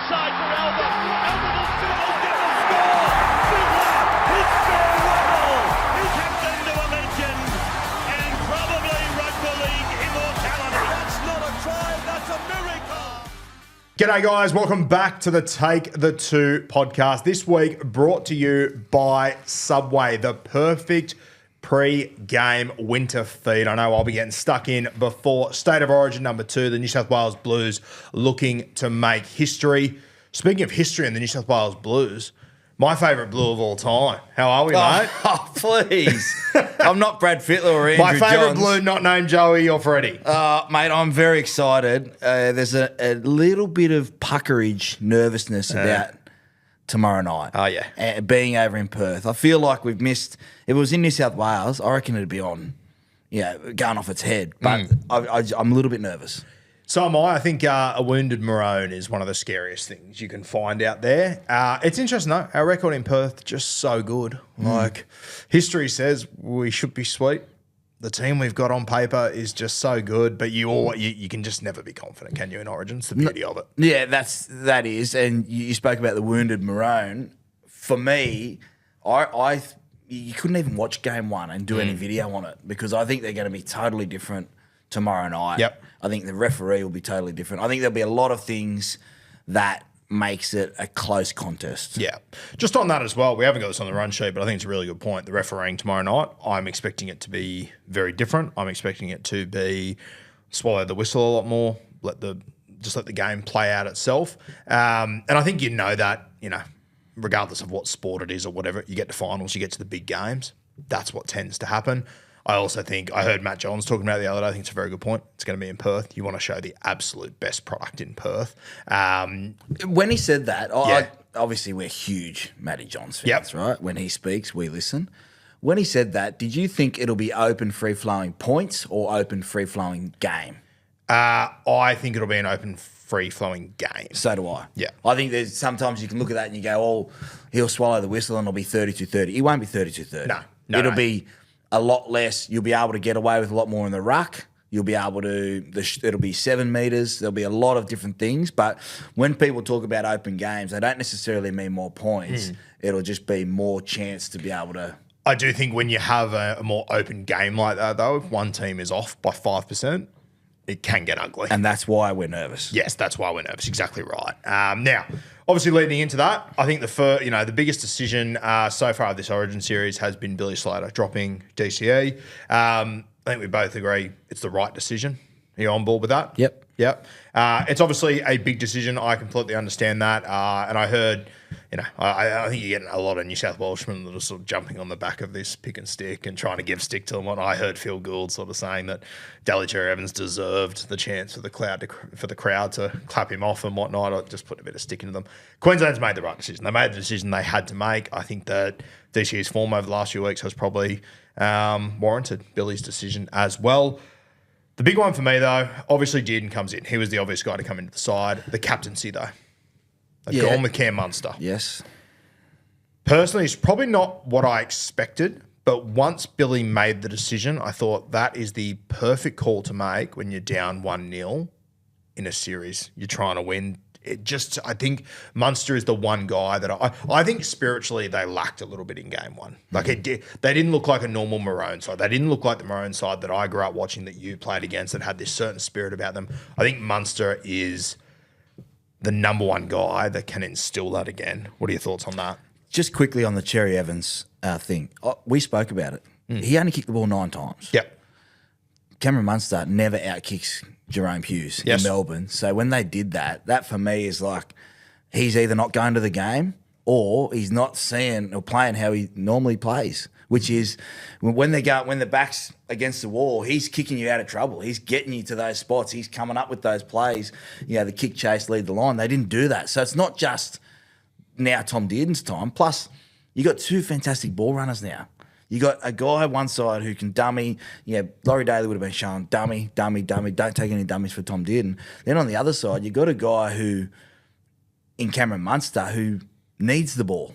inside for Albert. Albert will get the score. It's farewell. He tapped into a legend and probably rugby league immortality. That's not a try, that's a miracle. G'day guys, welcome back to the Take the Two podcast. This week brought to you by Subway, the perfect pre-game winter feed. I know I'll be getting stuck in before State of Origin number 2, the New South Wales Blues looking to make history. Speaking of history in the New South Wales Blues, my favourite Blue of all time. How are we, mate? Oh, please. I'm not Brad Fittler or Andrew My favourite Johns. Blue not named Joey or Freddie. Mate, I'm very excited. There's a little bit of puckerage, nervousness about tomorrow night. Oh, yeah. Being over in Perth. I feel like we've missed, if it was in New South Wales, I reckon it'd be on, going off its head. But I'm a little bit nervous. So am I. I think a wounded Maroon is one of the scariest things you can find out there. It's interesting though. Our record in Perth just so good. Like history says, we should be sweet. The team we've got on paper is just so good, but you can just never be confident, can you? In Origin, it's the beauty of it. Yeah, that is. And you spoke about the wounded Maroon. For me, you couldn't even watch game one and do any video on it because I think they're going to be totally different tomorrow night. Yep. I think the referee will be totally different. I think there'll be a lot of things that makes it a close contest. Yeah. Just on that as well, we haven't got this on the run sheet, but I think it's a really good point. The refereeing tomorrow night, I'm expecting it to be very different. I'm expecting it to be swallow the whistle a lot more, let the game play out itself. And I think that, regardless of what sport it is or whatever, you get to finals, you get to the big games. That's what tends to happen. I also think, I heard Matt Johns talking about it the other day, I think it's a very good point. It's going to be in Perth. You want to show the absolute best product in Perth. When he said that, obviously we're huge Matty Johns fans, right? When he speaks, we listen. When he said that, did you think it'll be open, free-flowing points or open, free-flowing game? I think it'll be an open, free-flowing game. So do I. Yeah. I think there's sometimes you can look at that and you go, oh, he'll swallow the whistle and it'll be 32-30. It won't be 32-30. No. It'll be a lot less. You'll be able to get away with a lot more in the ruck. You'll be able to, it'll be 7 metres. There'll be a lot of different things. But when people talk about open games, they don't necessarily mean more points. It'll just be more chance to be able to. I do think when you have a more open game like that, though, if one team is off by 5%, it can get ugly. And that's why we're nervous. Yes, that's why we're nervous. Exactly right. Now, obviously leading into that, I think the biggest decision so far of this Origin series has been Billy Slater dropping DCE. I think we both agree it's the right decision. Are you on board with that? Yep. It's obviously a big decision. I completely understand that. And I heard, I think you're getting a lot of New South Welshmen that are sort of jumping on the back of this pick and stick and trying to give stick to them. I heard Phil Gould sort of saying that Cherry Evans deserved the chance for the crowd to clap him off and whatnot. I just put a bit of stick into them. Queensland's made the right decision. They made the decision they had to make. I think that DCE's form over the last few weeks has probably warranted Billy's decision as well. The big one for me, though, obviously Dearden comes in. He was the obvious guy to come into the side. The captaincy, though. They've gone with Cam Munster. Yes. Personally, it's probably not what I expected, but once Billy made the decision, I thought that is the perfect call to make when you're down 1-0 in a series. You're trying to win. I think Munster is the one guy that I think spiritually they lacked a little bit in game one. Like they didn't look like a normal Maroon side. They didn't look like the Maroon side that I grew up watching that you played against that had this certain spirit about them. I think Munster is the number one guy that can instill that again. What are your thoughts on that? Just quickly on the Cherry Evans thing. We spoke about it. He only kicked the ball 9 times. Yep. Cameron Munster never outkicks Jerome Hughes in Melbourne. So when they did that for me is like he's either not going to the game or he's not seeing or playing how he normally plays, which is when the back's against the wall, he's kicking you out of trouble. He's getting you to those spots. He's coming up with those plays, the kick, chase, lead the line. They didn't do that. So it's not just now Tom Dearden's time. Plus, you got 2 fantastic ball runners now. You got a guy one side who can dummy. Laurie Daly would have been shown dummy. Don't take any dummies for Tom Dearden. Then on the other side, you got a guy who, in Cameron Munster, who needs the ball.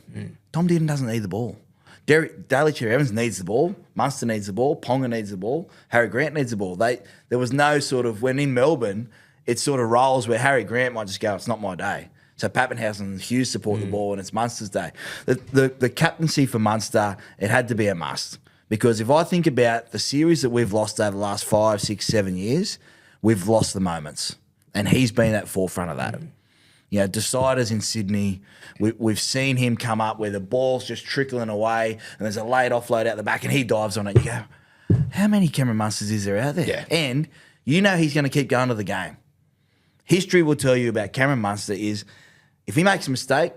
Tom Dearden doesn't need the ball. Daly Cherry Evans needs the ball. Munster needs the ball. Ponga needs the ball. Harry Grant needs the ball. There was no sort of, when in Melbourne, it sort of rolls where Harry Grant might just go, it's not my day. So Pappenhausen and Hughes support the ball, and it's Munster's day. The captaincy for Munster, it had to be a must. Because if I think about the series that we've lost over the last 5, 6, 7 years, we've lost the moments. And he's been at forefront of that. You know, deciders in Sydney, we've seen him come up where the ball's just trickling away and there's a late offload out the back and he dives on it. You go, how many Cameron Munsters is there out there? Yeah. And you know he's going to keep going to the game. History will tell you about Cameron Munster is if he makes a mistake,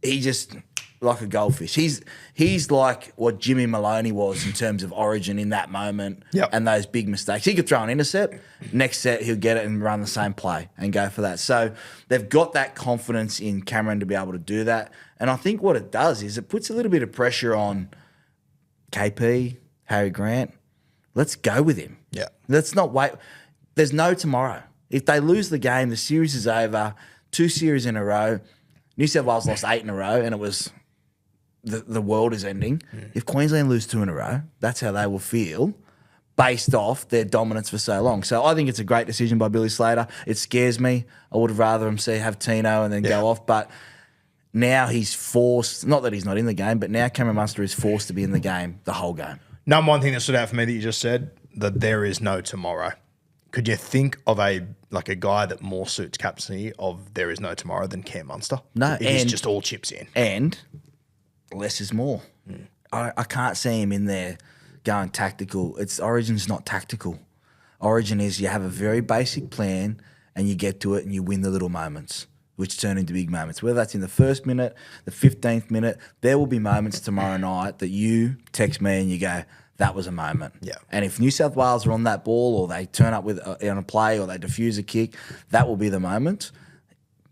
he just like a goldfish. He's like what Jimmy Maloney was in terms of origin in that moment and those big mistakes. He could throw an intercept. Next set, he'll get it and run the same play and go for that. So they've got that confidence in Cameron to be able to do that. And I think what it does is it puts a little bit of pressure on KP, Harry Grant. Let's go with him. Yeah. Let's not wait. There's no tomorrow. If they lose the game, the series is over. 2 series in a row. New South Wales lost 8 in a row and it was the world is ending. If Queensland lose 2 in a row, that's how they will feel based off their dominance for so long. So I think it's a great decision by Billy Slater. It scares me. I would have rather him have Tino and then go off. But now he's forced, not that he's not in the game, but now Cameron Munster is forced to be in the game the whole game. Number one thing that stood out for me that you just said, that there is no tomorrow. Could you think of a guy that more suits captaincy of there is no tomorrow than Cam Munster? No. He's just all chips in. And less is more. I can't see him in there going tactical. Origin's not tactical. Origin is you have a very basic plan and you get to it and you win the little moments, which turn into big moments. Whether that's in the 1st minute, the 15th minute, there will be moments tomorrow night that you text me and you go, that was a moment. Yeah. And if New South Wales are on that ball or they turn up with on a play or they defuse a kick, that will be the moment.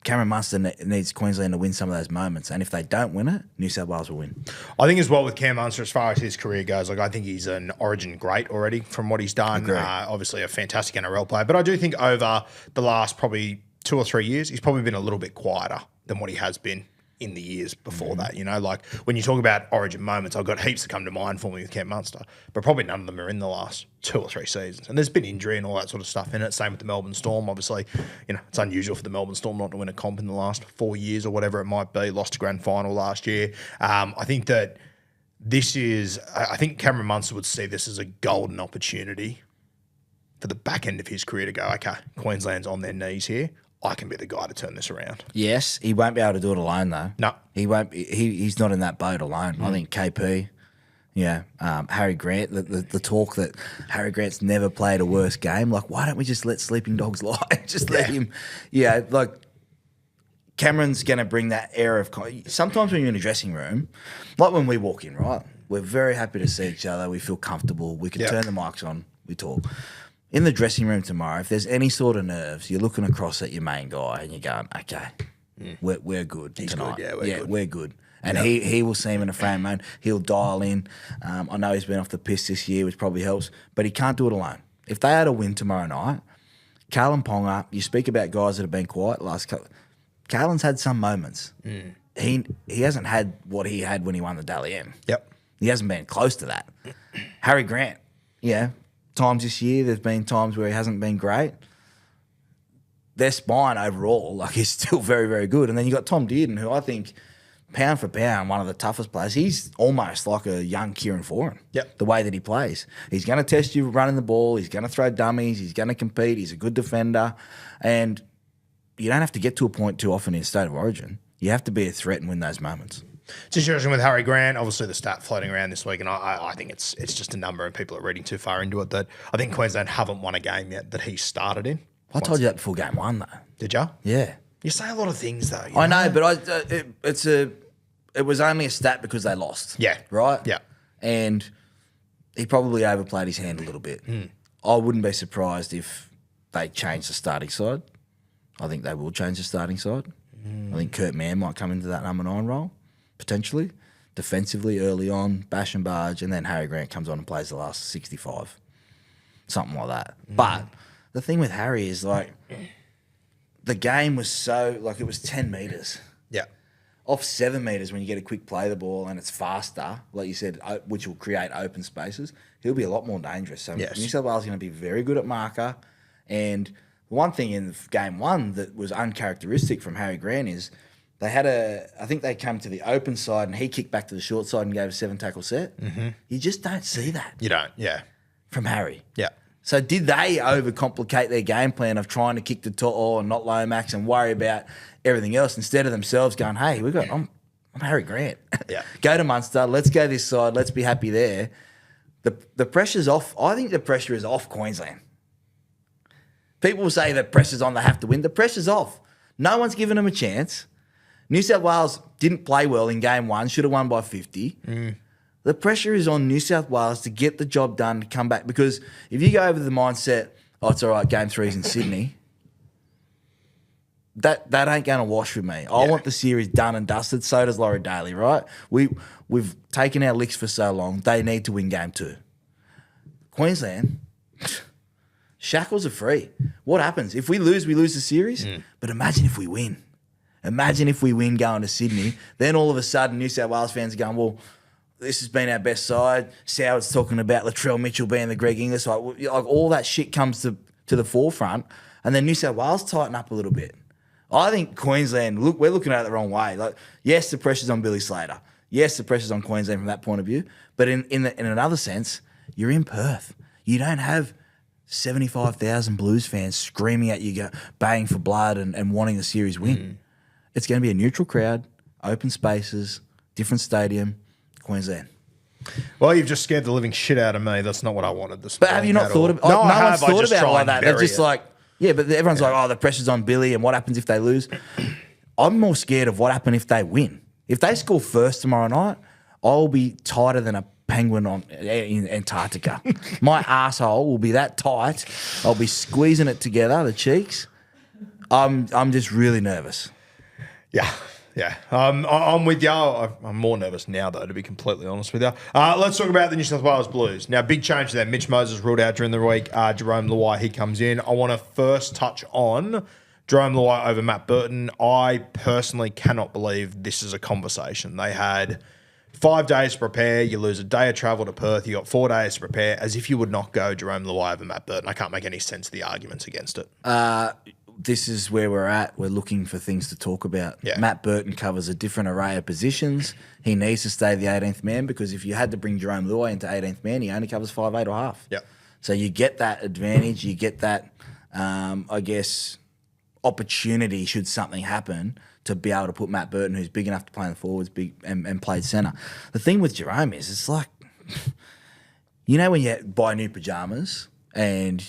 Cameron Munster needs Queensland to win some of those moments. And if they don't win it, New South Wales will win. I think as well with Cam Munster, as far as his career goes, I think he's an Origin great already from what he's done. Obviously a fantastic NRL player. But I do think over the last probably 2 or 3 years, he's probably been a little bit quieter than what he has been in the years before that. You know, like when you talk about Origin moments, I've got heaps that come to mind for me with Cam Munster, but probably none of them are in the last 2 or 3 seasons. And there's been injury and all that sort of stuff in it. Same with the Melbourne Storm. Obviously, you know, it's unusual for the Melbourne Storm not to win a comp in the last 4 years or whatever it might be. Lost a grand final last year. I think that I think Cameron Munster would see this as a golden opportunity for the back end of his career to go, okay, Queensland's on their knees here. I can be the guy to turn this around. Yes, he won't be able to do it alone though. No. He won't be, he's not in that boat alone. I think KP, Harry Grant, the talk that Harry Grant's never played a worse game, like why don't we just let sleeping dogs lie? Just let him, like Cameron's going to bring that air of, sometimes when you're in a dressing room, like when we walk in, right, we're very happy to see each other, we feel comfortable, we can turn the mics on, we talk. In the dressing room tomorrow, if there's any sort of nerves, you're looking across at your main guy and you're going, okay, we're good tonight. Good, we're good. And he will see him in a frame mode. He'll dial in. I know he's been off the piss this year, which probably helps, but he can't do it alone. If they had a win tomorrow night, Callum Ponga, you speak about guys that have been quiet last couple. Callum's had some moments. He hasn't had what he had when he won the Dally M. Yep. He hasn't been close to that. Harry Grant, times this year, there's been times where he hasn't been great. Their spine overall, is still very, very good. And then you got Tom Dearden, who I think, pound for pound, one of the toughest players. He's almost like a young Kieran Foran. Yep. The way that he plays. He's going to test you running the ball. He's going to throw dummies. He's going to compete. He's a good defender. And you don't have to get to a point too often in State of Origin. You have to be a threat and win those moments. It's interesting with Harry Grant, obviously the stat floating around this week, and I think it's just a number and people are reading too far into it, that I think Queensland haven't won a game yet that he started in. I told you that before game 1, though. Did you? Yeah. You say a lot of things, though. I know, but it was only a stat because they lost. Yeah. Right? Yeah. And he probably overplayed his hand a little bit. I wouldn't be surprised if they change the starting side. I think they will change the starting side. I think Kurt Mann might come into that number 9 role. Potentially, defensively early on, bash and barge, and then Harry Grant comes on and plays the last 65. Something like that. But the thing with Harry is, the game was so, it was 10 metres. Yeah. Off 7 metres when you get a quick play the ball and it's faster, like you said, which will create open spaces, he'll be a lot more dangerous. So yes. New South Wales is going to be very good at marker, and one thing in game one that was uncharacteristic from Harry Grant is they had I think they came to the open side and he kicked back to the short side and gave a 7-tackle set. Mm-hmm. You just don't see that. You don't, yeah. From Harry. Yeah. So did they overcomplicate their game plan of trying to kick the to'o and not Lomax and worry about everything else instead of themselves going, hey, I'm Harry Grant. Yeah. Go to Munster. Let's go this side. Let's be happy there. The pressure's off. I think the pressure is off Queensland. People say the pressure's on, they have to win. The pressure's off. No one's given them a chance. New South Wales didn't play well in game one, should have won by 50. The pressure is on New South Wales to get the job done, to come back. Because if you go over the mindset, it's all right, game three's in Sydney, that ain't going to wash with me. I want the series done and dusted. So does Laurie Daly, right? We've taken our licks for so long. They need to win game two. Queensland, shackles are free. What happens? If we lose the series. But imagine if we win. Imagine if we win going to Sydney. Then all of a sudden, New South Wales fans are going, well, this has been our best side. Soward's talking about Latrell Mitchell being the Greg Inglis. Like all that shit comes to the forefront. And then New South Wales tighten up a little bit. I think Queensland, we're looking at it the wrong way. Like, yes, the pressure's on Billy Slater. Yes, the pressure's on Queensland from that point of view. But in another sense, you're in Perth. You don't have 75,000 Blues fans screaming at you, baying for blood and wanting the series win. It's going to be a neutral crowd, open spaces, different stadium, Queensland. Well, you've just scared the living shit out of me. That's not what I wanted this But have you not thought about it? No one's thought about it like that. They're just like, yeah, but everyone's like, oh, the pressure's on Billy and what happens if they lose? I'm more scared of what happens if they win. If they score first tomorrow night, I'll be tighter than a penguin in Antarctica. My asshole will be that tight. I'll be squeezing it together, the cheeks. I'm just really nervous. Yeah. I'm with you. I'm more nervous now, though, to be completely honest with you. Let's talk about the New South Wales Blues. Now, big change there. Mitch Moses ruled out during the week. Jerome Luai, he comes in. I want to first touch on Jerome Luai over Matt Burton. I personally cannot believe this is a conversation. They had 5 days to prepare. You lose a day of travel to Perth. You got 4 days to prepare, as if you would not go Jerome Luai over Matt Burton. I can't make any sense of the arguments against it. This is where we're at. We're looking for things to talk about. Yeah. Matt Burton covers a different array of positions. He needs to stay the 18th man because if you had to bring Jerome Luai into 18th man, he only covers 5'8" or half. Yeah. So you get that advantage. You get that, I guess, opportunity should something happen to be able to put Matt Burton, who's big enough to play in the forwards, and played centre. The thing with Jerome is it's like, you know when you buy new pyjamas and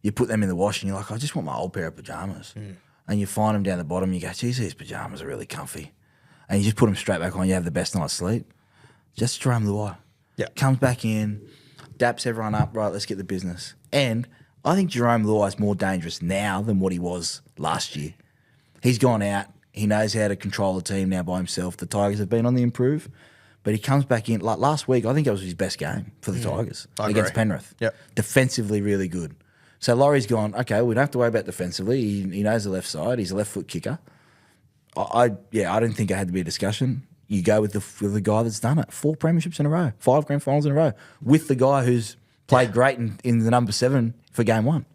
you put them in the wash and you're like, I just want my old pair of pyjamas. And you find them down the bottom and you go, geez, these pyjamas are really comfy. And you just put them straight back on, you have the best night's sleep. Just Jerome Luai. Yeah. Comes back in, daps everyone up, right, let's get the business. And I think Jerome Luai is more dangerous now than what he was last year. He's gone out. He knows how to control the team now by himself. The Tigers have been on the improve. But he comes back in. Like last week, I think it was his best game for the Tigers against Penrith. Yep. Defensively, really good. So Laurie's gone, okay, we don't have to worry about defensively. He knows the left side. He's a left foot kicker. I don't think it had to be a discussion. You go with the guy that's done it. 4 premierships in a row, 5 grand finals in a row, with the guy who's played great in the number 7 for game 1.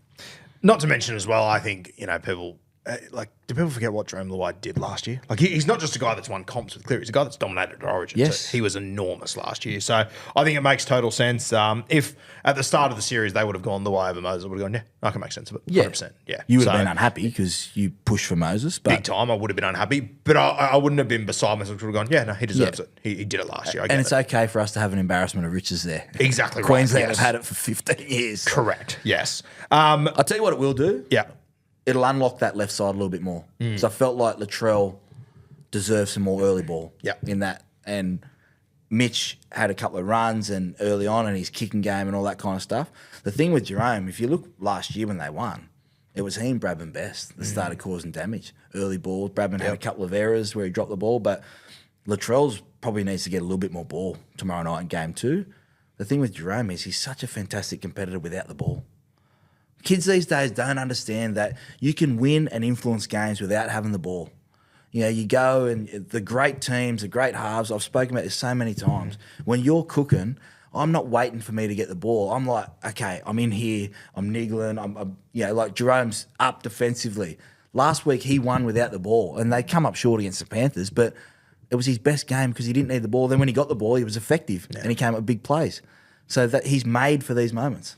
Not to mention as well, I think, people... do people forget what Jerome Luai did last year? Like, he's not just a guy that's won comps with Cleary. He's a guy that's dominated Origin. Yes. So he was enormous last year. So I think it makes total sense. If at the start of the series they would have gone Luai over Moses, I would have gone, yeah, I can make sense of it. 100%. Yeah. You would have been unhappy because you pushed for Moses. But big time, I would have been unhappy. But I wouldn't have been beside myself. I would have gone, yeah, no, he deserves it. He did it last year. And it's okay for us to have an embarrassment of riches there. Exactly right. Queensland have had it for 15 years. Correct. Yes. I'll tell you what it will do. Yeah. It'll unlock that left side a little bit more. So I felt like Latrell deserved some more early ball in that. And Mitch had a couple of runs and early on and his kicking game and all that kind of stuff. The thing with Jerome, if you look last year when they won, it was he and Bradman Best that started causing damage. Early ball. Bradman had a couple of errors where he dropped the ball, but Latrell's probably needs to get a little bit more ball tomorrow night in game 2. The thing with Jerome is he's such a fantastic competitor without the ball. Kids these days don't understand that you can win and influence games without having the ball. You go and the great teams, the great halves, I've spoken about this so many times. When you're cooking, I'm not waiting for me to get the ball. I'm like, okay, I'm in here. I'm niggling. I'm like Jerome's up defensively. Last week he won without the ball, and they come up short against the Panthers, but it was his best game because he didn't need the ball. Then when he got the ball, he was effective, and he came up with big plays. So that he's made for these moments.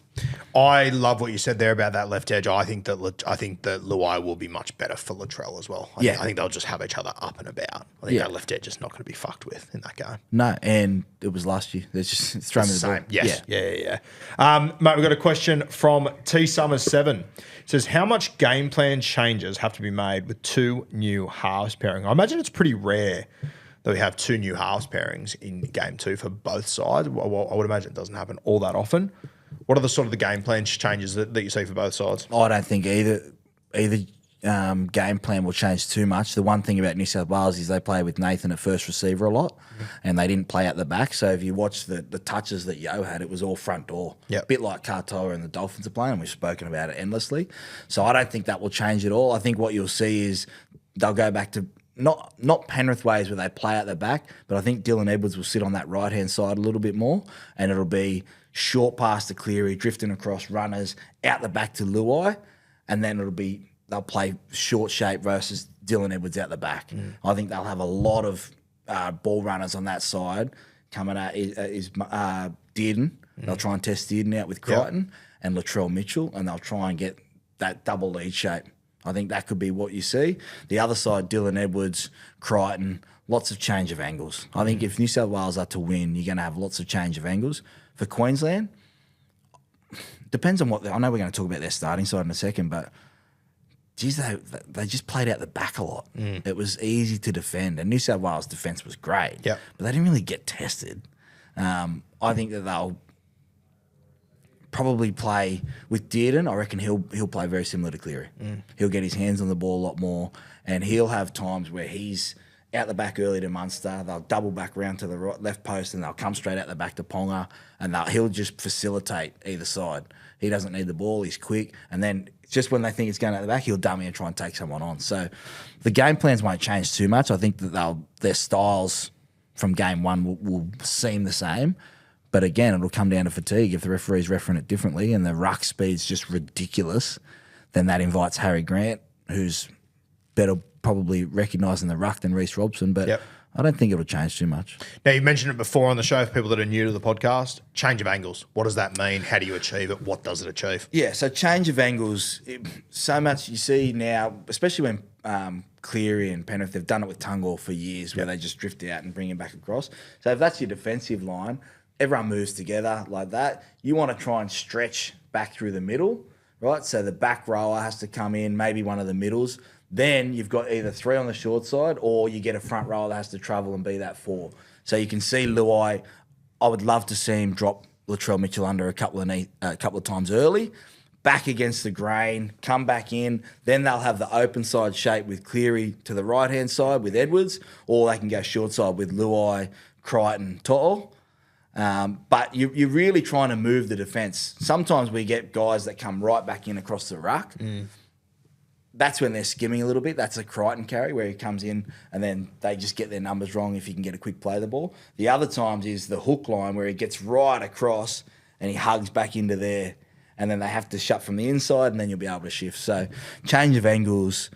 I love what you said there about that left edge. I think that Luai will be much better for Latrell as well. I think they'll just have each other up and about. I think that left edge is not going to be fucked with in that game. No, and it was last year. There's just throw me the ball. Yes. Yeah. Mate, we've got a question from T Summers 7. It says, how much game plan changes have to be made with 2 new halves pairing? I imagine it's pretty rare that we have 2 new halves pairings in game 2 for both sides. Well, I would imagine it doesn't happen all that often. What are the sort of the game plan changes that you see for both sides? I don't think either game plan will change too much. The one thing about New South Wales is they play with Nathan at first receiver a lot, and they didn't play at the back. So if you watch the touches that Yo had, it was all front door. A bit like Katoa and the Dolphins are playing, and we've spoken about it endlessly. So I don't think that will change at all. I think what you'll see is they'll go back to not Penrith ways where they play at the back, but I think Dylan Edwards will sit on that right-hand side a little bit more, and it'll be short pass to Cleary, drifting across runners, out the back to Luai, and then they'll play short shape versus Dylan Edwards out the back. I think they'll have a lot of ball runners on that side coming out is Dearden. They'll try and test Dearden out with Crichton and Latrell Mitchell, and they'll try and get that double lead shape. I think that could be what you see. The other side, Dylan Edwards, Crichton, lots of change of angles. I think if New South Wales are to win, you're going to have lots of change of angles. For Queensland, depends on what I know we're going to talk about their starting side in a second, but geez, they just played out the back a lot. It was easy to defend, and New South Wales' defence was great, but they didn't really get tested. I think that they'll probably play with Dearden. I reckon he'll play very similar to Cleary. He'll get his hands on the ball a lot more, and he'll have times where he's out the back early to Munster. They'll double back round to the left post, and they'll come straight out the back to Ponga, and he'll just facilitate either side. He doesn't need the ball. He's quick, and then just when they think it's going out the back, he'll dummy and try and take someone on. So the game plans won't change too much. I think that their styles from game 1 will seem the same. But again, it'll come down to fatigue. If the referee's refereeing it differently and the ruck speed's just ridiculous, then that invites Harry Grant, who's better probably recognising the ruck than Reece Robson. But I don't think it'll change too much. Now, you mentioned it before on the show for people that are new to the podcast. Change of angles. What does that mean? How do you achieve it? What does it achieve? Yeah, so change of angles, so much you see now, especially when Cleary and Penrith, they've done it with Tungor for years where they just drift out and bring him back across. So if that's your defensive line, everyone moves together like that. You want to try and stretch back through the middle, right? So the back rower has to come in, maybe one of the middles. Then you've got either 3 on the short side or you get a front rower that has to travel and be that 4. So you can see Luai, I would love to see him drop Latrell Mitchell under a couple of times early, back against the grain, come back in. Then they'll have the open side shape with Cleary to the right-hand side with Edwards, or they can go short side with Luai, Crichton, To'o. But you're really trying to move the defence. Sometimes we get guys that come right back in across the ruck. That's when they're skimming a little bit. That's a Crichton carry where he comes in and then they just get their numbers wrong if you can get a quick play of the ball. The other times is the hook line where he gets right across and he hugs back into there, and then they have to shut from the inside, and then you'll be able to shift. So change of angles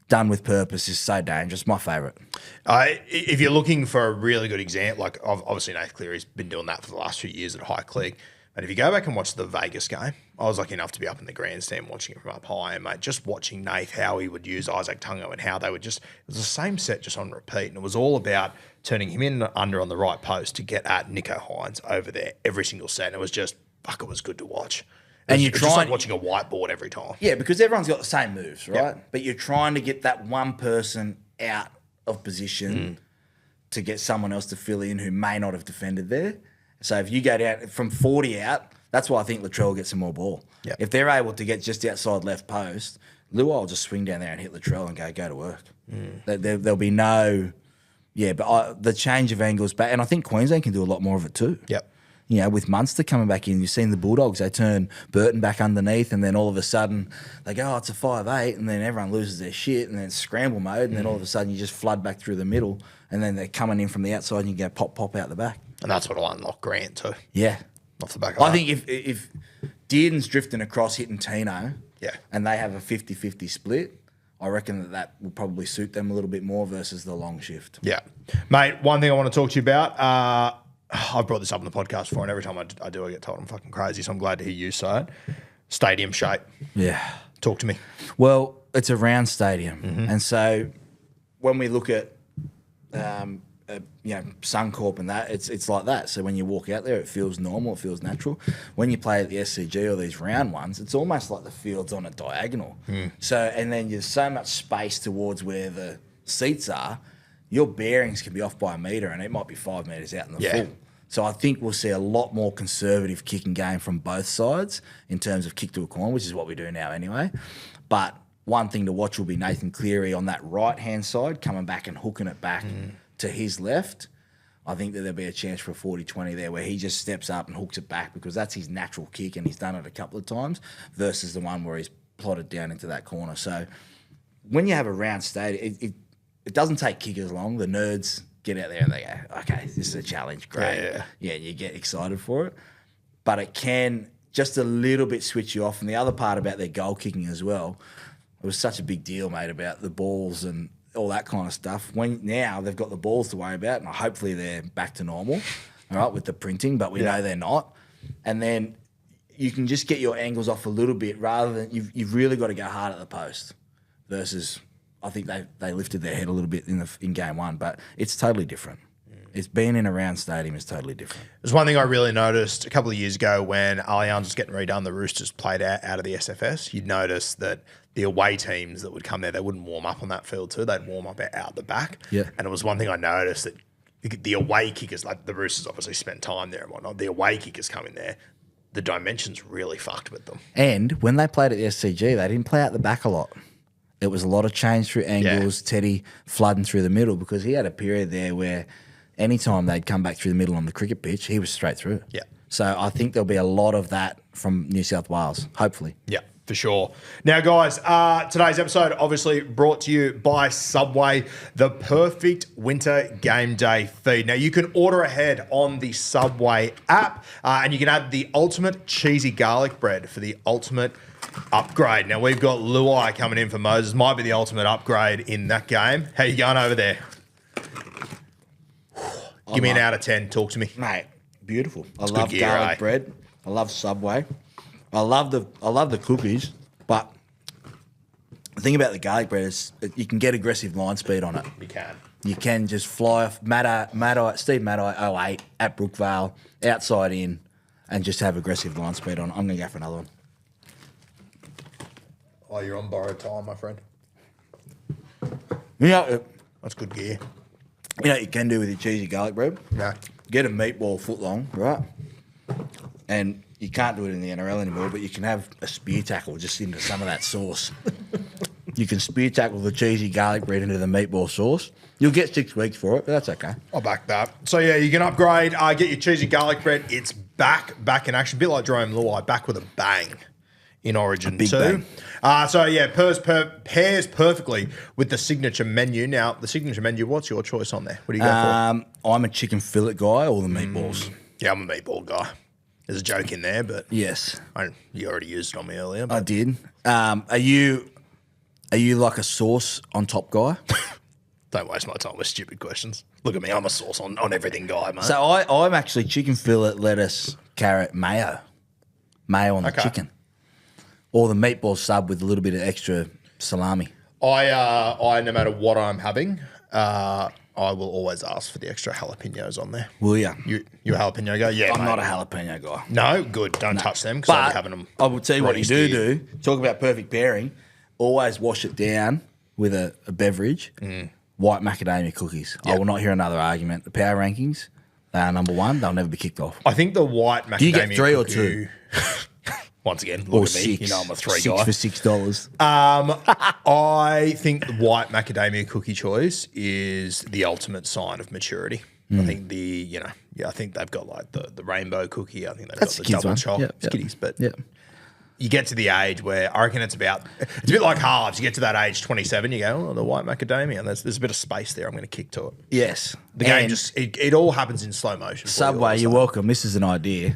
done with purpose is so dangerous. My favourite. If you're looking for a really good example, like obviously Nathan Cleary's been doing that for the last few years at High League. But if you go back and watch the Vegas game, I was lucky enough to be up in the grandstand watching it from up high, and mate, just watching Nath, how he would use Isaac Tungo and how they would it was the same set just on repeat, and it was all about turning him in under on the right post to get at Nico Hines over there every single set, and it was just, fuck, it was good to watch. It's just like watching a whiteboard every time. Yeah, because everyone's got the same moves, right? Yep. But you're trying to get that one person out of position to get someone else to fill in who may not have defended there. So if you go down from 40 out, that's why I think Latrell gets some more ball. Yep. If they're able to get just outside left post, Luai will just swing down there and hit Latrell and go to work. There'll be no... Yeah, but the change of angles back... And I think Queensland can do a lot more of it too. Yep. You know, with Munster coming back in, you've seen the Bulldogs, they turn Burton back underneath, and then all of a sudden they go, it's a 5'8", and then everyone loses their shit, and then it's scramble mode, and then all of a sudden you just flood back through the middle, and then they're coming in from the outside, and you go pop out the back. And that's what will unlock Grant too. Yeah. Off the back of I that. think if Dearden's drifting across hitting Tino, Yeah. and they have a 50-50 split, I reckon that will probably suit them a little bit more versus the long shift. Yeah. Mate, one thing I want to talk to you about, I've brought this up on the podcast before, and every time I do, I get told I'm fucking crazy, so I'm glad to hear you say it. Stadium shape. Yeah. Talk to me. Well, it's a round stadium, Mm-hmm. and so when we look at Suncorp and that, it's like that. So when you walk out there, it feels normal, it feels natural. When you play at the SCG or these round ones, it's almost like the field's on a diagonal. So and then there's so much space towards where the seats are. Your bearings can be off by a metre, and it might be 5 metres out in the full. So I think we'll see a lot more conservative kicking game from both sides in terms of kick to a corner, which is what we do now anyway. But one thing to watch will be Nathan Cleary on that right-hand side, coming back and hooking it back to his left. I think that there'll be a chance for a 40-20 there where he just steps up and hooks it back because that's his natural kick and he's done it a couple of times versus the one where he's plotted down into that corner. So when you have a round stadium, it doesn't take kickers long. The nerds get out there and they go, okay, this is a challenge, great. Yeah, you get excited for it. But it can just a little bit switch you off. And the other part about their goal kicking as well, it was such a big deal, mate, about the balls and all that kind of stuff. When now they've got the balls to worry about, and hopefully they're back to normal, all right, with the printing, but we know they're not. And then you can just get your angles off a little bit rather than you've really got to go hard at the post versus I think they lifted their head a little bit in game one, but it's totally different. It's being in a round stadium is totally different. There's one thing I really noticed a couple of years ago when Allianz was getting redone, the Roosters played out of the SFS. You'd notice that the away teams that would come there, they wouldn't warm up on that field too. They'd warm up out the back. Yeah. And it was one thing I noticed that the away kickers, like the Roosters obviously spent time there and whatnot, the away kickers coming there, the dimensions really fucked with them. And when they played at the SCG, they didn't play out the back a lot. It was a lot of change through angles, Teddy flooding through the middle because he had a period there where anytime they'd come back through the middle on the cricket pitch, he was straight through. Yeah. So I think there'll be a lot of that from New South Wales, hopefully. Yeah, for sure. Now, guys, today's episode obviously brought to you by Subway, the perfect winter game day feed. Now, you can order ahead on the Subway app, and you can add the ultimate cheesy garlic bread for the ultimate upgrade. Now, we've got Luai coming in for Moses. Might be the ultimate upgrade in that game. How you going over there? Give me an out of 10. Talk to me. Mate, beautiful. I It's love good gear, garlic eh? bread. I love Subway. I love the cookies, but the thing about the garlic bread is you can get aggressive line speed on it. You can. You can just fly off Steve Maddai 08 at Brookvale, outside in, and just have aggressive line speed on it. I'm going to go for another one. Oh, you're on borrowed time, my friend. You know, That's good gear. you know what you can do with your cheesy garlic bread? No. Get a meatball foot long, right? And you can't do it in the NRL anymore, but you can have a spear tackle just into some of that sauce. You can spear tackle the cheesy garlic bread into the meatball sauce. You'll get 6 weeks for it, but that's okay. I'll back that. So, yeah, you can upgrade, get your cheesy garlic bread. It's back in action. A bit like Jerome Luai, back with a bang in Origin big 2. So, yeah, pairs perfectly with the signature menu. Now, the signature menu, what's your choice on there? What do you go for? I'm a chicken fillet guy or the meatballs. Yeah, I'm a meatball guy. There's a joke in there, but Yes, you already used it on me earlier. But I did. Are you like a sauce on top guy? don't waste my time with stupid questions. Look at me, I'm a sauce on everything guy, mate. So I'm actually chicken fillet, lettuce, carrot, mayo on the chicken, or the meatball sub with a little bit of extra salami. I no matter what I'm having, I will always ask for the extra jalapenos on there. Will ya? You a jalapeno guy? Yeah, I'm mate. not a jalapeno guy. No, good. Don't touch them because I'll be having them. I will tell you what you ready do steamed. do. Talk about perfect pairing. Always wash it down with a beverage. White macadamia cookies. I Yep. will not hear another argument. The power rankings, they are number one. They'll never be kicked off. I think the white macadamia. Do you get 3 or cookie- Once again, look Or at me. 6. You know I'm a 3 6 guy. for $6. I think the white macadamia cookie choice is the ultimate sign of maturity. I think I think they've got like the rainbow cookie. I think they've That's got the the kids' double one. chocolate. Yep, It's yep. kiddies, but Yep. you get to the age where I reckon it's a bit like halves. You get to that age 27, you go, oh, the white macadamia. And there's a bit of space there. I'm going to kick to it. Yes. The game And just, it all happens in slow motion. for you all Subway, of a you're sudden. welcome. This is an idea.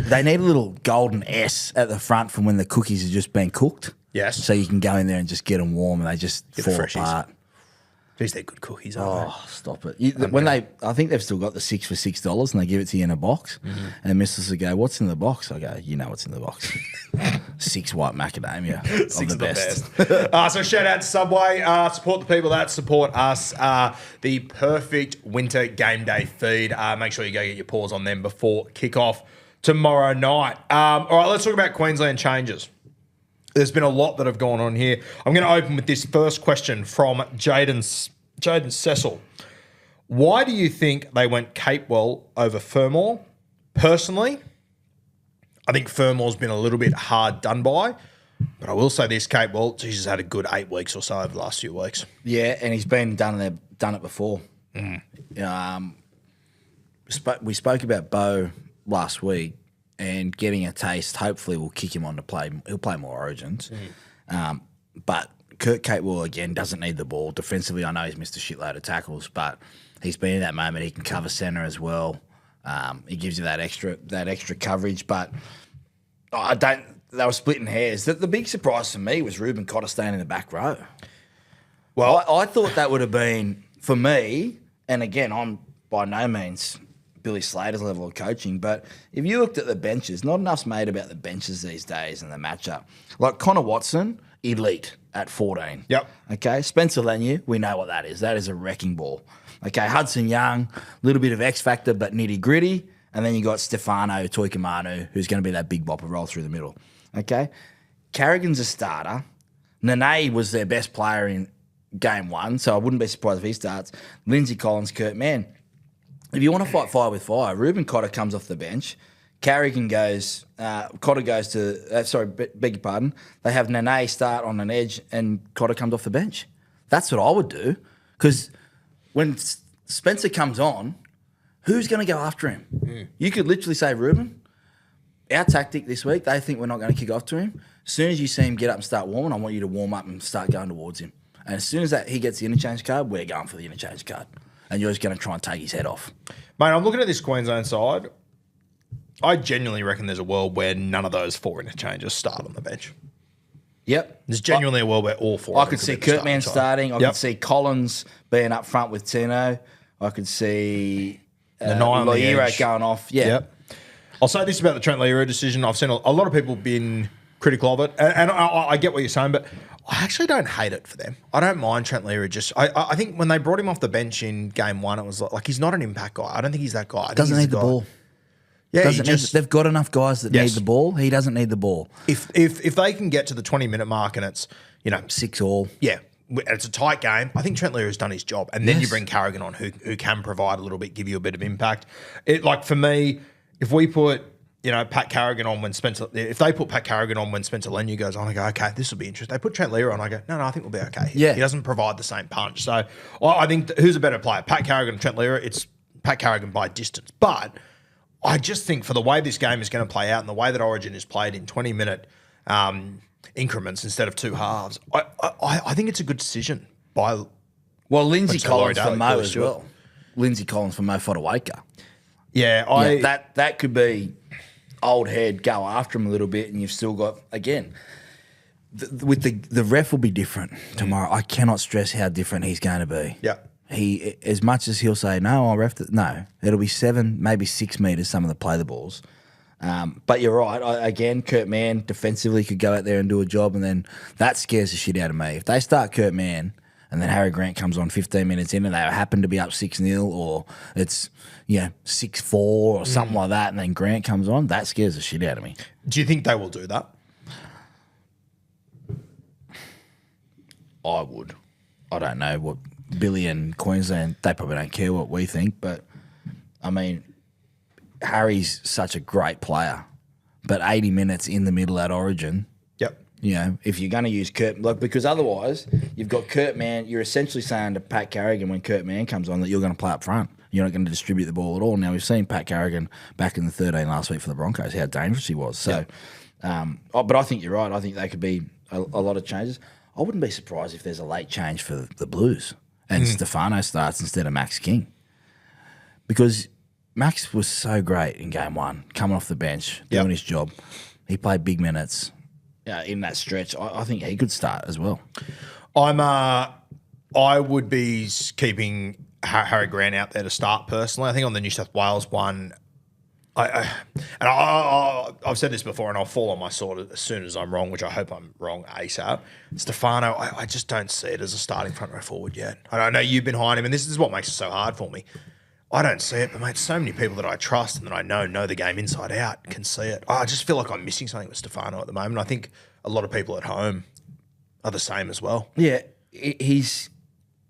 They need a little golden S at the front from when the cookies have just been cooked. Yes. So you can go in there and just get them warm and they just Get the fall freshies. apart. Geez, they're good cookies, aren't Oh, stop it. I think they've still got the 6 for $6 and they give it to you in a box. And Mrs. will go, what's in the box? I go, you know what's in the box. 6 white macadamia. Six of the best. So shout out to Subway. Support the people that support us. The perfect winter game day feed. Make sure you go get your paws on them before kickoff tomorrow night. All right, let's talk about Queensland changes. There's been a lot that have gone on here. I'm going to open with this first question from Jaden Cecil. Why do you think they went Capewell over Fermor? Personally, I think Fermor's been a little bit hard done by, but I will say this, Capewell, he's just had a good 8 weeks or so over the last few weeks. Yeah, and he's been done it before. We spoke about Bo last week, and getting a taste hopefully will kick him on to play. He'll play more Origins. But Kurt Capewell, again, doesn't need the ball. Defensively, I know he's missed a shitload of tackles, but he's been in that moment. He can cover centre as well. He gives you that extra coverage. But they were splitting hairs. The big surprise for me was Ruben Cotter staying in the back row. Well, I thought that would have been, for me, and again, I'm by no means Billy Slater's level of coaching, but if you looked at the benches, not enough's made about the benches these days and the matchup. Like Connor Watson, elite at 14. Yep. Okay, Spencer Leniu, we know what that is. That is a wrecking ball. Okay, Hudson Young, a little bit of X factor, but nitty gritty. And then you got Stefano Toikamanu, who's going to be that big bopper roll through the middle. Okay, Carrigan's a starter. Nene was their best player in game 1, so I wouldn't be surprised if he starts. Lindsay Collins, Kurt Mann. If you want to fight fire with fire, Ruben Cotter comes off the bench. Carrigan goes, Cotter goes to, beg your pardon. They have Nene start on an edge and Cotter comes off the bench. That's what I would do. Because when Spencer comes on, who's going to go after him? You could literally say, Ruben, our tactic this week, they think we're not going to kick off to him. As soon as you see him get up and start warming, I want you to warm up and start going towards him. And as soon as he gets the interchange card, we're going for the interchange card. And you're just going to try and take his head off. Mate, I'm looking at this Queensland side. I genuinely reckon there's a world where none of those 4 interchanges start on the bench. Yep. There's genuinely a world where all 4 I of them could see be the Kurt Mann starting. I could see Collins being up front with Tino. I could see Loiero going off. Yeah. Yep. I'll say this about the Trent Loiero decision. I've seen a lot of people been critical of it, and I get what you're saying, but I actually don't hate it for them. I don't mind Trent Loiero. I think when they brought him off the bench in game 1, it was like he's not an impact guy. I don't think he's that guy. Doesn't need the ball. Yeah, they've got enough guys that need the ball. He doesn't need the ball. If they can get to the 20-minute mark and it's 6-all. Yeah, it's a tight game. I think Trent Loiero's done his job, and then you bring Carrigan on, who can provide a little bit, give you a bit of impact. For me, if we put Pat Carrigan on when if they put Pat Carrigan on when Spencer Leniu goes on, I go, okay, this will be interesting. They put Trent Loiero on, I go, no, I think we'll be okay. Yeah. He doesn't provide the same punch. So I think who's a better player, Pat Carrigan or Trent Loiero? It's Pat Carrigan by distance. But I just think for the way this game is going to play out and the way that Origin is played in 20-minute increments instead of 2 halves, I think it's a good decision by Lindsay Collins for Mo as well. Lindsay Collins for Mo Fodawaker. Yeah, that could be old head, go after him a little bit, and you've still got, again, with the ref will be different tomorrow. I cannot stress how different he's going to be. Yeah. He, as much as he'll say, no, I'll ref it. No, it'll be 7, maybe 6 metres, some of the play the balls. But you're right. Again, Kurt Mann defensively could go out there and do a job, and then that scares the shit out of me. If they start Kurt Mann and then Harry Grant comes on 15 minutes in and they happen to be up 6-0 or it's 6-4 or something like that, and then Grant comes on, that scares the shit out of me. Do you think they will do that? I would. I don't know what Billy and Queensland, they probably don't care what we think, but I mean, Harry's such a great player, but 80 minutes in the middle at Origin. Yep. If you're going to use because otherwise you've got Kurt Mann, you're essentially saying to Pat Carrigan when Kurt Mann comes on that you're going to play up front. You're not going to distribute the ball at all. Now, we've seen Pat Carrigan back in the 13 last week for the Broncos, how dangerous he was. So, but I think you're right. I think they could be a lot of changes. I wouldn't be surprised if there's a late change for the Blues and Stefano starts instead of Max King. Because Max was so great in game one, coming off the bench, doing his job. He played big minutes in that stretch. I think he could start as well. I would be keeping Harry Grant out there to start personally. I think on the New South Wales one, I've said this before, and I'll fall on my sword as soon as I'm wrong, which I hope I'm wrong ASAP. Stefano, I just don't see it as a starting front row forward yet. I know you've been behind him, and this is what makes it so hard for me. I don't see it, but mate, so many people that I trust and that I know the game inside out can see it. I just feel like I'm missing something with Stefano at the moment. I think a lot of people at home are the same as well. Yeah, he's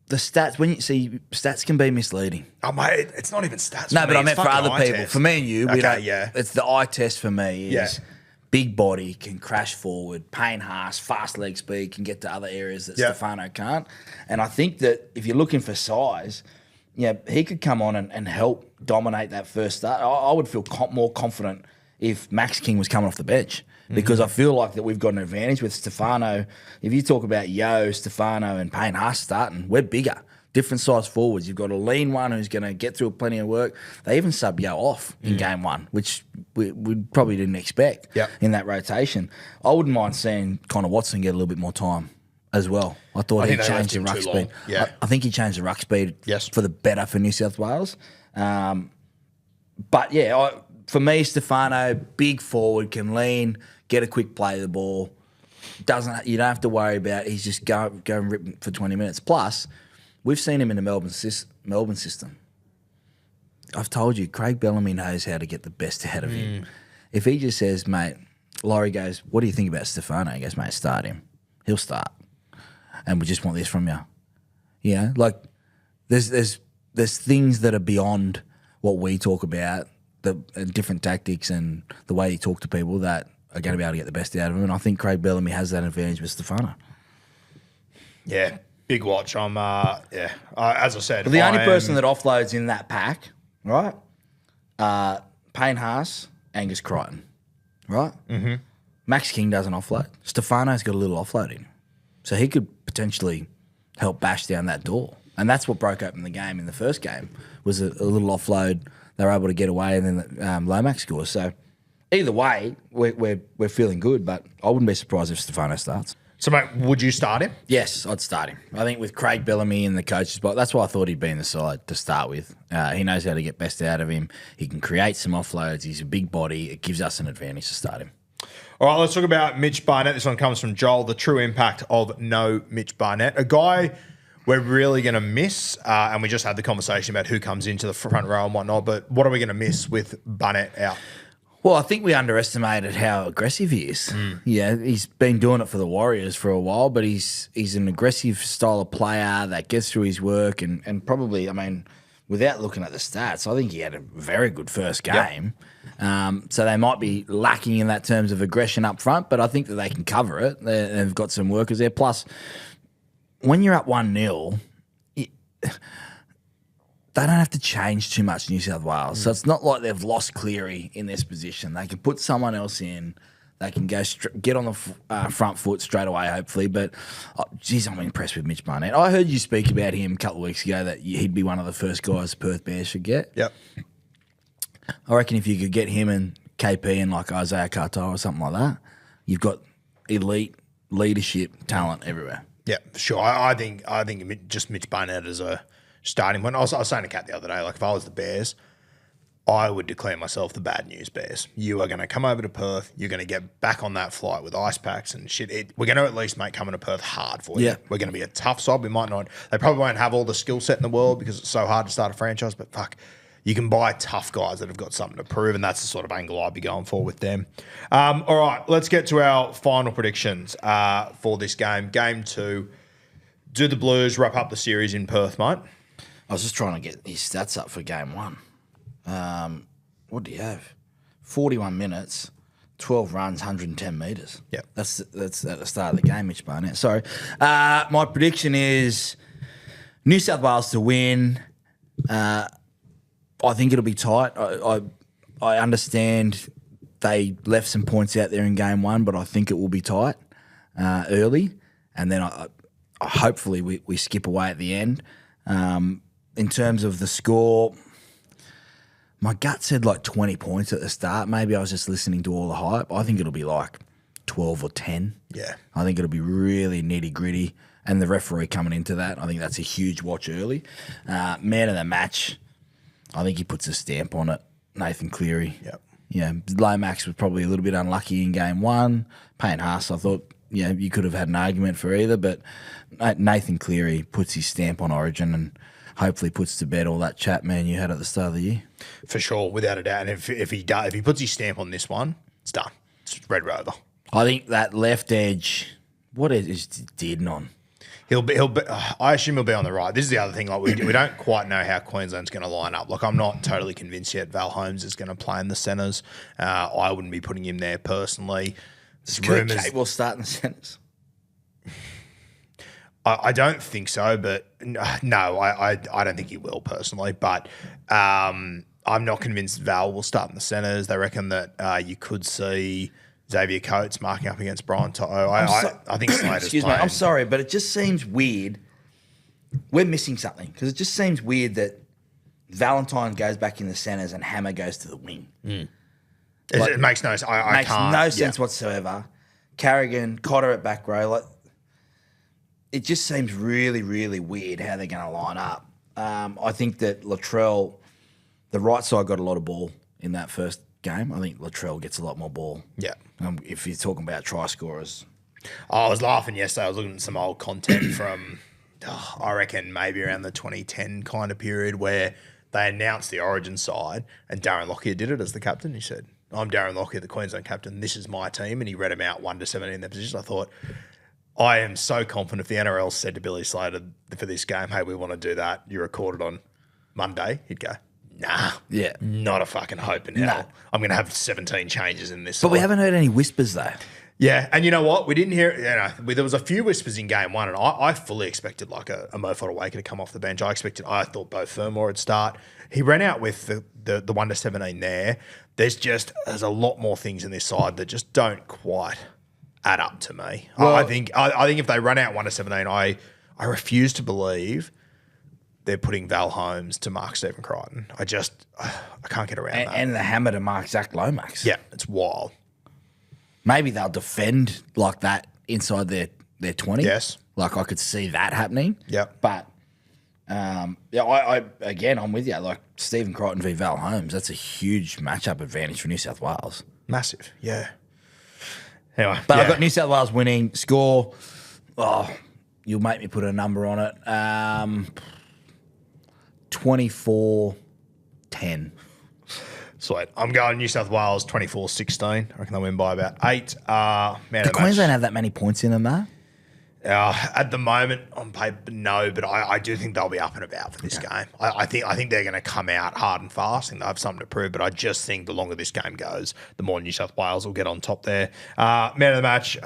the stats. When you see stats, can be misleading. Oh mate, it's not even stats. No, for but me. I meant It's for fucking other eye people. test. For me and you, we don't. Yeah. It's the eye test for me. Yeah. Big body, can crash forward, Payne Haas, fast leg speed, can get to other areas that Stefano can't. And I think that if you're looking for size, he could come on and help dominate that first start. I would feel more confident if Max King was coming off the bench because I feel like that we've got an advantage with Stefano. If you talk about Stefano and Payne Haas starting, we're bigger. Different size forwards. You've got a lean one who's going to get through plenty of work. They even sub Yo off in game one, which we probably didn't expect in that rotation. I wouldn't mind seeing Connor Watson get a little bit more time as well. I thought he changed the ruck speed. Yeah. I think he changed the ruck speed for the better for New South Wales. But for me, Stefano, big forward, can lean, get a quick play of the ball. You don't have to worry about he's just go and rip for 20 minutes. Plus, we've seen him in the Melbourne system. I've told you, Craig Bellamy knows how to get the best out of him. If he just says, mate, Laurie goes, what do you think about Stefano? He goes, mate, start him. He'll start. And we just want this from you. Yeah, like there's things that are beyond what we talk about, the different tactics and the way you talk to people that are going to be able to get the best out of him. And I think Craig Bellamy has that advantage with Stefano. Yeah, big watch. As I said, But the only person that offloads in that pack, right? Payne Haas, Angus Crichton, right? Mm-hmm. Max King doesn't offload. Stefano's got a little offloading. So he could potentially help bash down that door. And that's what broke open the game in the first game, was a little offload. They were able to get away and then Lomax scores. So either way, we're feeling good, but I wouldn't be surprised if Stefano starts. So, mate, would you start him? Yes, I'd start him. I think with Craig Bellamy in the coach's spot, that's why I thought he'd be in the side to start with. He knows how to get best out of him. He can create some offloads. He's a big body. It gives us an advantage to start him. All right, let's talk about Mitch Barnett. This one comes from Joel, the true impact of no Mitch Barnett. A guy we're really going to miss, and we just had the conversation about who comes into the front row and whatnot, but what are we going to miss with Barnett out? Well, I think we underestimated how aggressive he is. Yeah, he's been doing it for the Warriors for a while, but he's an aggressive style of player that gets through his work and probably, I mean, without looking at the stats, I think he had a very good first game. So they might be lacking in that terms of aggression up front, but I think that they can cover it. They've got some workers there. Plus, when you're up 1-0, they don't have to change too much, New South Wales. So it's not like they've lost Cleary in this position. They can put someone else in. They can go get on the front foot straight away, hopefully. But, geez, I'm impressed with Mitch Barnett. I heard you speak about him a couple of weeks ago that he'd be one of the first guys Perth Bears should get. Yep. I reckon if you could get him and KP and like Isaiah Kartal or something like that, you've got elite leadership talent everywhere. Yeah, for sure. I think just Mitch Barnett as a starting point. I was saying to Kat the other day, like if I was the Bears, I would declare myself the bad news Bears. You are going to come over to Perth. You're going to get back on that flight with ice packs and shit. We're going to at least make coming to Perth hard for you. Yeah. We're going to be a tough side. We might not. They probably won't have all the skill set in the world because it's so hard to start a franchise. But fuck, you can buy tough guys that have got something to prove, and that's the sort of angle I'd be going for with them. All right, let's get to our final predictions for this game. Game 2. Do the Blues wrap up the series in Perth, mate? I was just trying to get his stats up for game 1. What do you have? 41 minutes, 12 runs, 110 metres. Yeah, that's at the start of the game, Mitch Barnett. Sorry. My prediction is New South Wales to win. I think it'll be tight. I understand they left some points out there in game 1, but I think it will be tight early, and then hopefully we skip away at the end. In terms of the score, My gut said like 20 points at the start. Maybe I was just listening to all the hype. I think it'll be like 12 or 10. Yeah. I think it'll be really nitty-gritty. And the referee coming into that, I think that's a huge watch early. Man of the match, I think he puts a stamp on it. Nathan Cleary. Yep. Yeah, Lomax was probably a little bit unlucky in game one. Payne Haas, I thought, you could have had an argument for either, but Nathan Cleary puts his stamp on Origin and hopefully puts to bed all that chat, man, you had at the start of the year. For sure, without a doubt. And if he puts his stamp on this one, it's done. It's Red Rover. I think that left edge, what is Dearden on? He'll be. I assume he'll be on the right. This is the other thing. Like we don't quite know how Queensland's going to line up. Like I'm not totally convinced yet. Halves is going to play in the centres. I wouldn't be putting him there personally. Capewell starting the centres. I don't think so, but no, I don't think he will personally. But I'm not convinced Val will start in the centres. They reckon that you could see Xavier Coates marking up against Brian To'o. I think Slater's Excuse me, I'm sorry, but it just seems weird. We're missing something because it just seems weird that Valentine goes back in the centres and Hammer goes to the wing. It makes no sense. I can't. No sense whatsoever. Carrigan, Cotter at back row. Like, it just seems really, really weird how they're going to line up. I think that Latrell, the right side got a lot of ball in that first game. I think Latrell gets a lot more ball. Yeah. If you're talking about try scorers. I was laughing yesterday. I was looking at some old content from, I reckon, maybe around the 2010 kind of period where they announced the Origin side and Darren Lockyer did it as the captain. He said, I'm Darren Lockyer, the Queensland captain. This is my team. And he read them out 1 to 17 in their position. I thought, I am so confident if the NRL said to Billy Slater for this game, hey, we want to do that, you record it on Monday, he'd go, nah, not a fucking hope in hell. Nah. I'm going to have 17 changes in this. But we haven't heard any whispers, though. Yeah, and you know what? We didn't hear. There was a few whispers in game one, and I fully expected like a Mo Fodawaker to come off the bench. I thought both Fermor would start. He ran out with the 1 to 17 there. There's a lot more things in this side that just don't quite add up to me. Well, I think if they run out 1 to 17, I refuse to believe they're putting Val Holmes to mark Stephen Crichton. I can't get around that. And the hammer to mark Zach Lomax. Yeah, it's wild. Maybe they'll defend like that inside their 20. Yes. Like I could see that happening. Yep. But I'm with you. Like Stephen Crichton v Val Holmes, that's a huge matchup advantage for New South Wales. Massive, yeah. Anyway, but I've got New South Wales winning score. Oh, you'll make me put a number on it. 24-10. Sweet. I'm going New South Wales 24-16. I reckon they'll win by about 8. Do Queensland have that many points in them, though? At the moment, on paper, no, but I do think they'll be up and about for this game. I think they're going to come out hard and fast. I think they'll have something to prove, but I just think the longer this game goes, the more New South Wales will get on top there. Man of the match,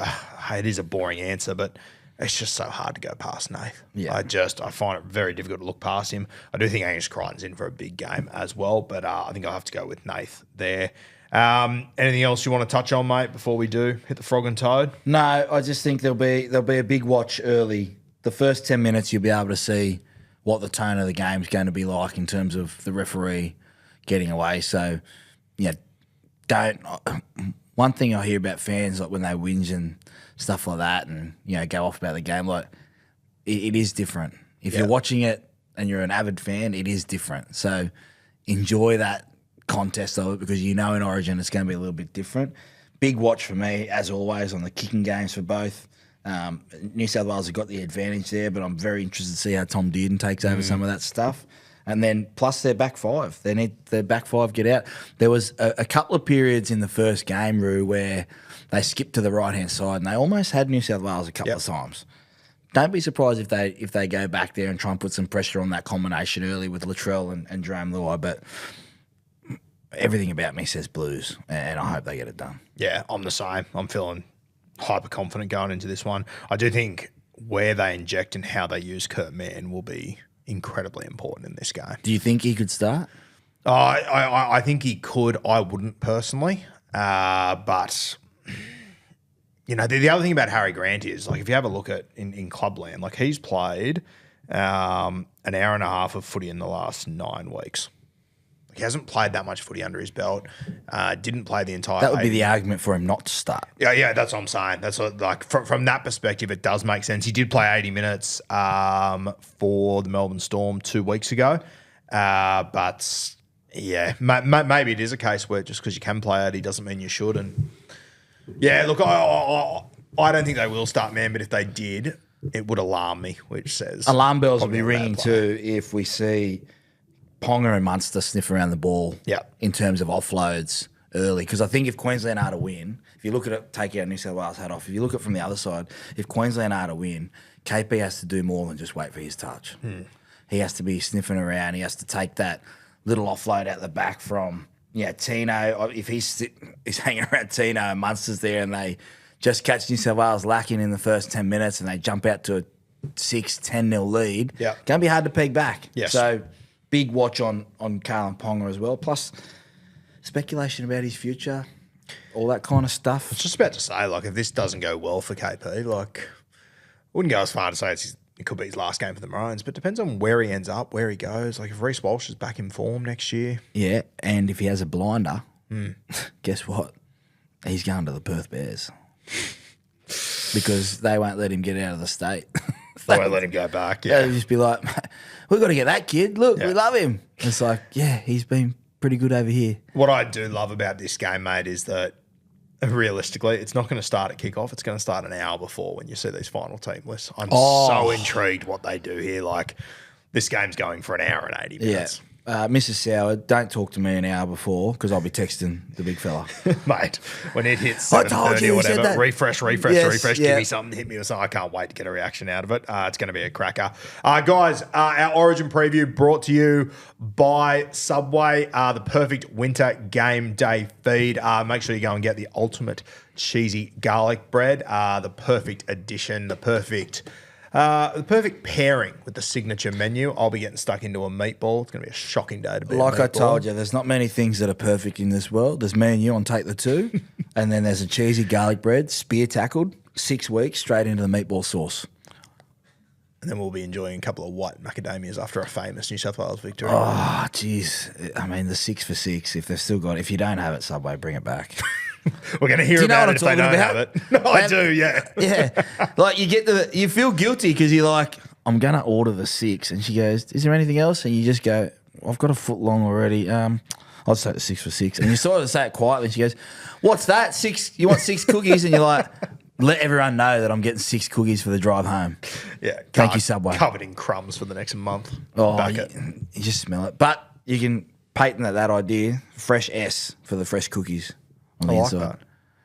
it is a boring answer, but it's just so hard to go past Nath. Yeah. I find it very difficult to look past him. I do think Angus Crichton's in for a big game as well, but I think I'll have to go with Nath there. Anything else you want to touch on, mate, before we do hit the frog and toad? No, I just think there'll be a big watch early. The first 10 minutes, you'll be able to see what the tone of the game's going to be like in terms of the referee getting away. So, one thing I hear about fans, like when they whinge and stuff like that and, go off about the game, like it is different. If you're watching it and you're an avid fan, it is different. So enjoy that contest of it because in Origin it's going to be a little bit different. Big watch for me, as always, on the kicking games for both. New South Wales have got the advantage there, but I'm very interested to see how Tom Dearden takes over some of that stuff. And then plus their back five. They need their back five get out. There was a couple of periods in the first game, Roo, where they skipped to the right-hand side and they almost had New South Wales a couple of times. Don't be surprised if they go back there and try and put some pressure on that combination early with Latrell and Jerome Luai, but everything about me says Blues, and I hope they get it done. Yeah, I'm the same. I'm feeling hyper confident going into this one. I do think where they inject and how they use Kurt Mann will be incredibly important in this game. Do you think he could start? I think he could. I wouldn't personally, but the other thing about Harry Grant is like if you have a look at in Clubland, like he's played an hour and a half of footy in the last 9 weeks. He hasn't played that much footy under his belt. Didn't play the entire. That would be 80. the argument for him not to start. Yeah, that's what I'm saying. That's what, like from that perspective, it does make sense. He did play 80 minutes for the Melbourne Storm 2 weeks ago, but yeah, maybe it is a case where just because you can play 80 doesn't mean you should. And yeah, look, I don't think they will start, man. But if they did, it would alarm me. Which says alarm bells will probably be a bad ringing player. too if we see Ponga and Munster sniff around the ball in terms of offloads early. Because I think if Queensland are to win, if you look at it, take out New South Wales hat off, if you look at it from the other side, if Queensland are to win, KP has to do more than just wait for his touch. He has to be sniffing around. He has to take that little offload out the back from, Tino. If he's hanging around Tino and Munster's there and they just catch New South Wales lacking in the first 10 minutes and they jump out to a 6-10-0 lead, going to be hard to peg back. Yes. So big watch on Kalen Ponga as well. Plus speculation about his future, all that kind of stuff. I was just about to say, like, if this doesn't go well for KP, like, I wouldn't go as far to say it could be his last game for the Maroons, but it depends on where he ends up, where he goes. Like, if Reece Walsh is back in form next year. Yeah, and if he has a blinder, guess what? He's going to the Perth Bears. Because they won't let him get out of the state. They won't let him go back. Yeah. They'll just be like, we've got to get that kid. Look, we love him. It's like, he's been pretty good over here. What I do love about this game, mate, is that realistically, it's not going to start at kickoff. It's going to start an hour before when you see these final team lists. I'm so intrigued what they do here. Like, this game's going for an hour and 80 minutes. Mrs. Sauer, don't talk to me an hour before because I'll be texting the big fella. Mate, when it hits I told 7:30 you, or he said whatever, that. refresh, Yes, give me something, hit me with something. I can't wait to get a reaction out of it. It's going to be a cracker. Guys, our Origin preview brought to you by Subway, the perfect winter game day feed. Make sure you go and get the ultimate cheesy garlic bread, the perfect addition, the perfect pairing with the signature menu. I'll be getting stuck into a meatball. It's going to be a shocking day to be Like a I meatball. told you, there's not many things that are perfect in this world. There's me and you on Take the Two, and then there's a cheesy garlic bread, spear tackled, 6 weeks, straight into the meatball sauce. And then we'll be enjoying a couple of white macadamias after a famous New South Wales victory. Oh, jeez. I mean, the 6 for 6, if they've still got it. If you don't have it, Subway, bring it back. We're going to hear Do you know about what it if I'm they don't talking have it. No, I do, yeah. Yeah. Like, you feel guilty because you're like, I'm going to order the 6. And she goes, is there anything else? And you just go, I've got a foot long already. I'll just take the 6 for 6. And you sort of say it quietly. And she goes, what's that? 6? You want 6 cookies? And you're like, let everyone know that I'm getting 6 cookies for the drive home. Yeah. Thank you, Subway. Covered in crumbs for the next month. Oh, Back you, it. you just smell it. But you can patent that idea. Fresh S for the fresh cookies on the I like inside. that.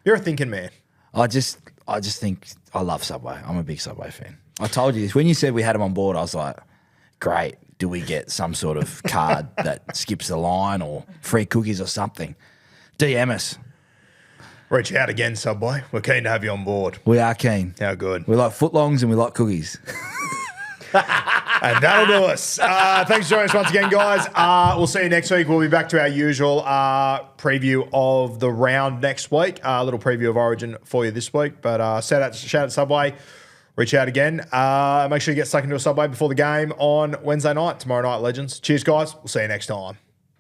You're a thinking man. I just think I love Subway. I'm a big Subway fan. I told you this. When you said we had him on board, I was like, great. Do we get some sort of card that skips the line or free cookies or something? DM us. Reach out again, Subway. We're keen to have you on board. We are keen. How good. We like footlongs and we like cookies. And that'll do us. Thanks for joining us once again, guys. We'll see you next week. We'll be back to our usual preview of the round next week. A little preview of Origin for you this week. But shout out to Subway. Reach out again. Make sure you get stuck into a Subway before the game on Wednesday night. Tomorrow night, Legends. Cheers, guys. We'll see you next time.